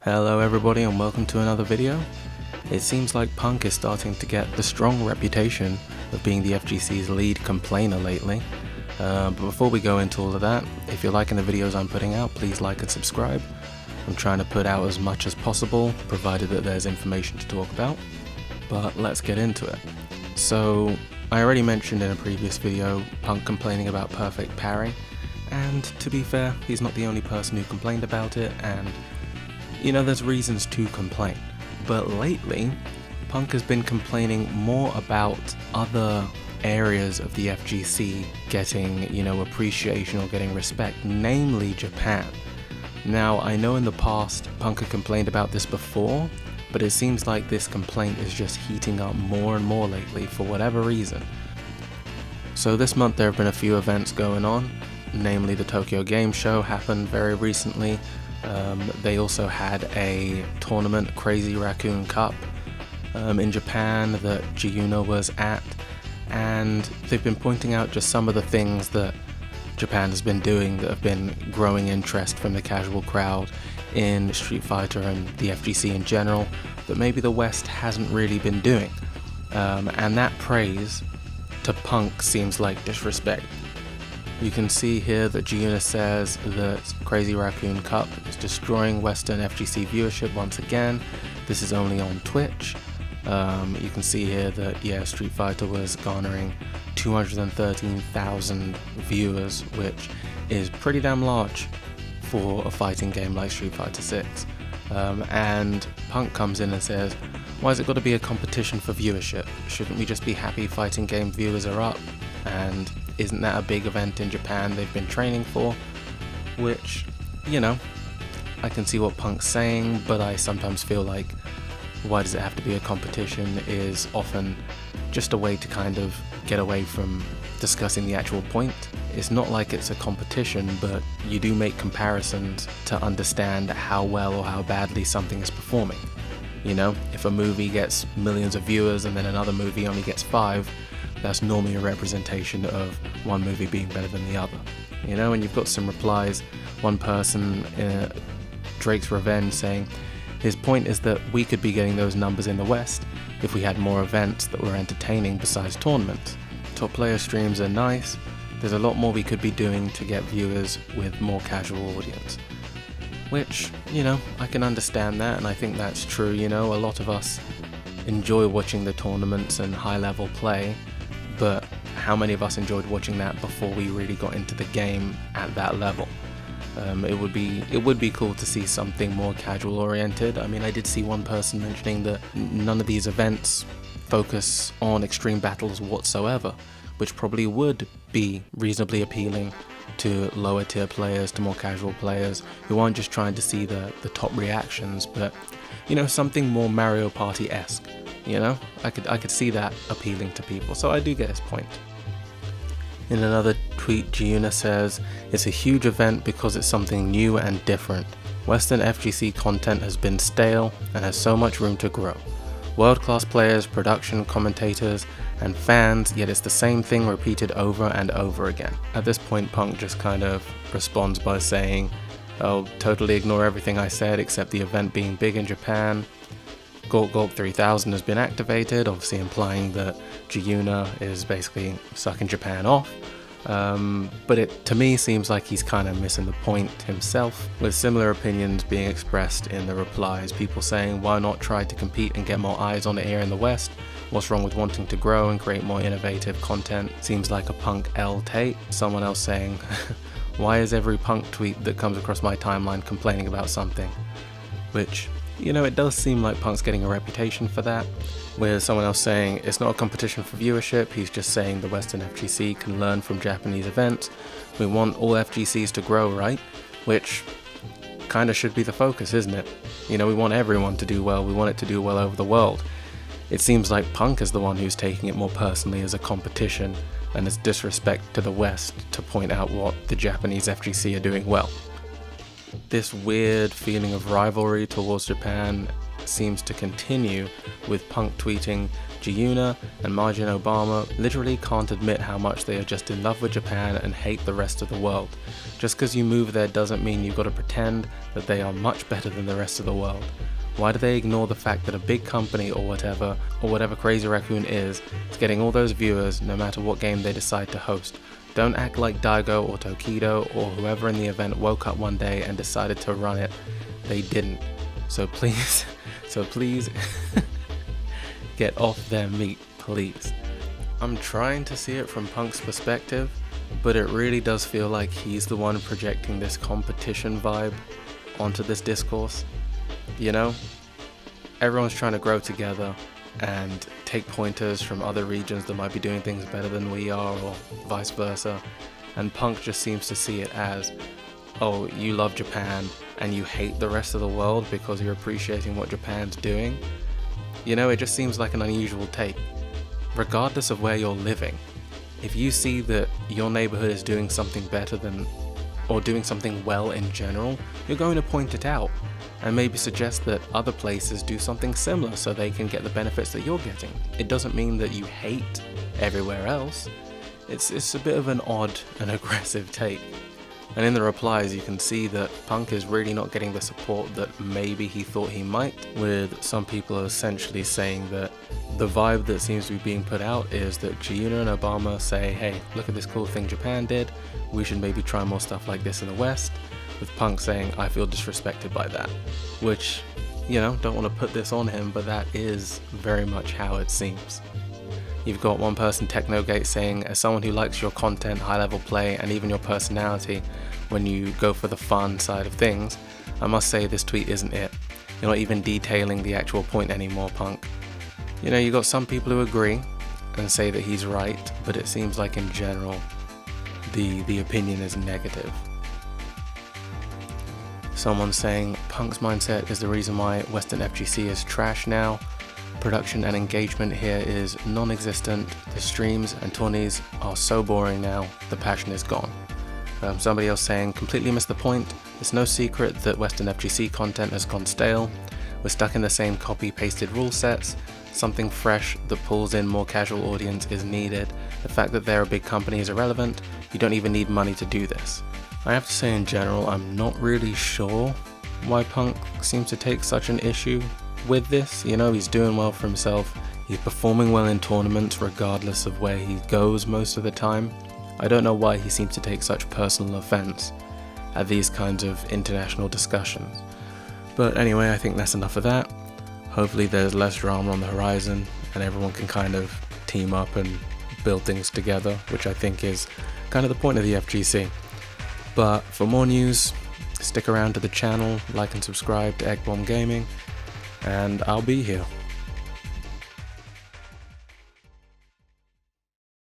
Hello everybody and welcome to another video. It seems like Punk is starting to get the strong reputation of being the FGC's lead complainer lately. But before we go into all of that, if you're liking the videos I'm putting out, please like and subscribe. I'm trying to put out as much as possible, provided that there's information to talk about. But let's get into it. So, I already mentioned in a previous video Punk complaining about Perfect Parry, and to be fair, he's not the only person who complained about it, and you know, there's reasons to complain. But lately, Punk has been complaining more about other areas of the FGC getting, appreciation or getting respect, namely Japan. Now, I know in the past, Punk had complained about this before, but it seems like this complaint is just heating up more and more lately for whatever reason. So this month there have been a few events going on, namely the Tokyo Game Show happened very recently. They also had a tournament, Crazy Raccoon Cup, in Japan that Jiyuna was at, and they've been pointing out just some of the things that Japan has been doing that have been growing interest from the casual crowd in Street Fighter and the FGC in general that maybe the West hasn't really been doing, and that praise to Punk seems like disrespect. You can see here that Jiyuna says that Crazy Raccoon Cup is destroying Western FGC viewership once again. This is only on Twitch. You can see here that, Street Fighter was garnering 213,000 viewers, which is pretty damn large for a fighting game like Street Fighter 6. And Punk comes in and says, why has it got to be a competition for viewership? Shouldn't we just be happy fighting game viewers are up? And isn't that a big event in Japan they've been training for? Which, I can see what Punk's saying, but I sometimes feel like why does it have to be a competition is often just a way to kind of get away from discussing the actual point. It's not like it's a competition, but you do make comparisons to understand how well or how badly something is performing. If a movie gets millions of viewers and then another movie only gets 5, that's normally a representation of one movie being better than the other. And you've got some replies. One person, Drake's Revenge, saying, his point is that we could be getting those numbers in the West if we had more events that were entertaining besides tournaments. Top player streams are nice. There's a lot more we could be doing to get viewers with more casual audience. Which, I can understand that, and I think that's true. A lot of us enjoy watching the tournaments and high-level play, but how many of us enjoyed watching that before we really got into the game at that level? It would be cool to see something more casual oriented. I mean, I did see one person mentioning that none of these events focus on extreme battles whatsoever, which probably would be reasonably appealing to lower tier players, to more casual players who aren't just trying to see the top reactions, but something more Mario Party-esque. I could see that appealing to people, so I do get his point. In another tweet, Jiyuna says, it's a huge event because it's something new and different. Western FGC content has been stale and has so much room to grow. World-class players, production, commentators, and fans, yet it's the same thing repeated over and over again. At this point, Punk just kind of responds by saying, I'll totally ignore everything I said except the event being big in Japan. Gawk Gawk 3000 has been activated, obviously implying that Jiyuna is basically sucking Japan off. But it, to me, seems like he's kind of missing the point himself, with similar opinions being expressed in the replies. People saying, why not try to compete and get more eyes on it here in the West? What's wrong with wanting to grow and create more innovative content? Seems like a Punk L tape. Someone else saying, why is every Punk tweet that comes across my timeline complaining about something? Which, it does seem like Punk's getting a reputation for that, with someone else saying it's not a competition for viewership, he's just saying the Western FGC can learn from Japanese events. We want all FGCs to grow, right? Which kind of should be the focus, isn't it? We want everyone to do well, we want it to do well over the world. It seems like Punk is the one who's taking it more personally as a competition and as disrespect to the West to point out what the Japanese FGC are doing well. This weird feeling of rivalry towards Japan seems to continue, with Punk tweeting, "Jiyuna and Majin Obama literally can't admit how much they are just in love with Japan and hate the rest of the world. Just because you move there doesn't mean you've got to pretend that they are much better than the rest of the world. Why do they ignore the fact that a big company or whatever Crazy Raccoon is getting all those viewers no matter what game they decide to host? Don't act like Daigo or Tokido or whoever in the event woke up one day and decided to run it. They didn't. So please get off their meat, please." I'm trying to see it from Punk's perspective, but it really does feel like he's the one projecting this competition vibe onto this discourse. You know, everyone's trying to grow together and take pointers from other regions that might be doing things better than we are, or vice versa, and Punk just seems to see it as, oh, you love Japan and you hate the rest of the world because you're appreciating what Japan's doing. You know, it just seems like an unusual take. Regardless of where you're living, if you see that your neighborhood is doing something better than, or doing something well in general, you're going to point it out and maybe suggest that other places do something similar so they can get the benefits that you're getting. It doesn't mean that you hate everywhere else. It's a bit of an odd and aggressive take. And in the replies you can see that Punk is really not getting the support that maybe he thought he might, with some people essentially saying that the vibe that seems to be being put out is that Jiyuna and Obama say, hey, look at this cool thing Japan did, we should maybe try more stuff like this in the West, with Punk saying, I feel disrespected by that. Which, you know, don't want to put this on him, but that is very much how it seems. You've got one person, Technogate, saying, as someone who likes your content, high-level play, and even your personality when you go for the fun side of things, I must say this tweet isn't it. You're not even detailing the actual point anymore, Punk. You know, you got some people who agree and say that he's right, but it seems like in general, the opinion is negative. Someone saying, Punk's mindset is the reason why Western FGC is trash now. Production and engagement here is non-existent. The streams and tourneys are so boring now, the passion is gone. Somebody else saying, completely missed the point. It's no secret that Western FGC content has gone stale. We're stuck in the same copy-pasted rule sets. Something fresh that pulls in more casual audience is needed. The fact that they're a big company is irrelevant. You don't even need money to do this. I have to say in general, I'm not really sure why Punk seems to take such an issue with this. You know, he's doing well for himself. He's performing well in tournaments regardless of where he goes most of the time. I don't know why he seems to take such personal offense at these kinds of international discussions. But anyway, I think that's enough of that. Hopefully there's less drama on the horizon and everyone can kind of team up and build things together, which I think is kind of the point of the FGC. But for more news, stick around to the channel, like and subscribe to Egg Bomb Gaming, and I'll be here.